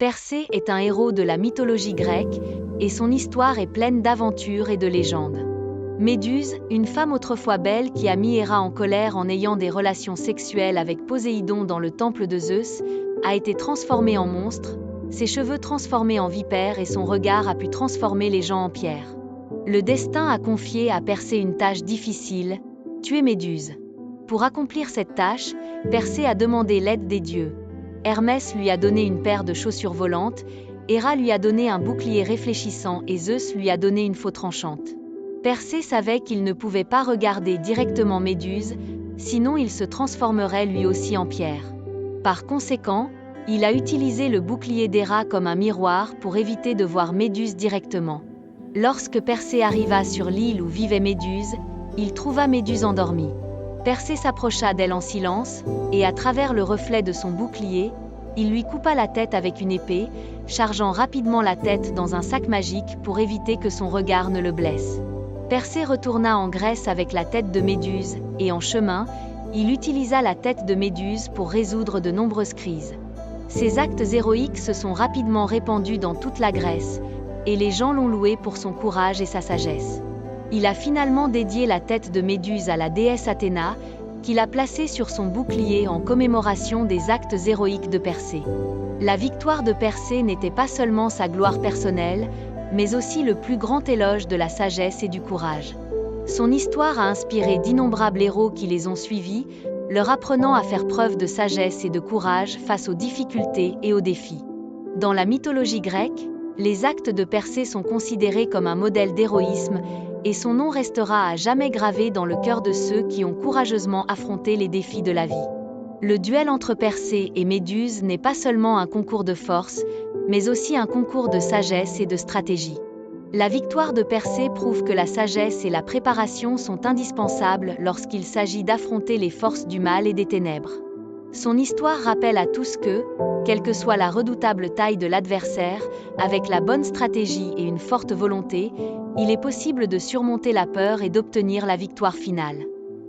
Persée est un héros de la mythologie grecque, et son histoire est pleine d'aventures et de légendes. Méduse, une femme autrefois belle qui a mis Héra en colère en ayant des relations sexuelles avec Poséidon dans le temple de Zeus, a été transformée en monstre, ses cheveux transformés en vipère et son regard a pu transformer les gens en pierre. Le destin a confié à Persée une tâche difficile, tuer Méduse. Pour accomplir cette tâche, Persée a demandé l'aide des dieux. Hermès lui a donné une paire de chaussures volantes, Héra lui a donné un bouclier réfléchissant et Zeus lui a donné une faux tranchante. Persée savait qu'il ne pouvait pas regarder directement Méduse, sinon il se transformerait lui aussi en pierre. Par conséquent, il a utilisé le bouclier d'Héra comme un miroir pour éviter de voir Méduse directement. Lorsque Persée arriva sur l'île où vivait Méduse, il trouva Méduse endormie. Persée s'approcha d'elle en silence, et à travers le reflet de son bouclier, il lui coupa la tête avec une épée, chargeant rapidement la tête dans un sac magique pour éviter que son regard ne le blesse. Persée retourna en Grèce avec la tête de Méduse, et en chemin, il utilisa la tête de Méduse pour résoudre de nombreuses crises. Ses actes héroïques se sont rapidement répandus dans toute la Grèce, et les gens l'ont loué pour son courage et sa sagesse. Il a finalement dédié la tête de Méduse à la déesse Athéna, qu'il a placée sur son bouclier en commémoration des actes héroïques de Persée. La victoire de Persée n'était pas seulement sa gloire personnelle, mais aussi le plus grand éloge de la sagesse et du courage. Son histoire a inspiré d'innombrables héros qui les ont suivis, leur apprenant à faire preuve de sagesse et de courage face aux difficultés et aux défis. Dans la mythologie grecque, les actes de Persée sont considérés comme un modèle d'héroïsme, et son nom restera à jamais gravé dans le cœur de ceux qui ont courageusement affronté les défis de la vie. Le duel entre Persée et Méduse n'est pas seulement un concours de force, mais aussi un concours de sagesse et de stratégie. La victoire de Persée prouve que la sagesse et la préparation sont indispensables lorsqu'il s'agit d'affronter les forces du mal et des ténèbres. Son histoire rappelle à tous que, quelle que soit la redoutable taille de l'adversaire, avec la bonne stratégie et une forte volonté, il est possible de surmonter la peur et d'obtenir la victoire finale.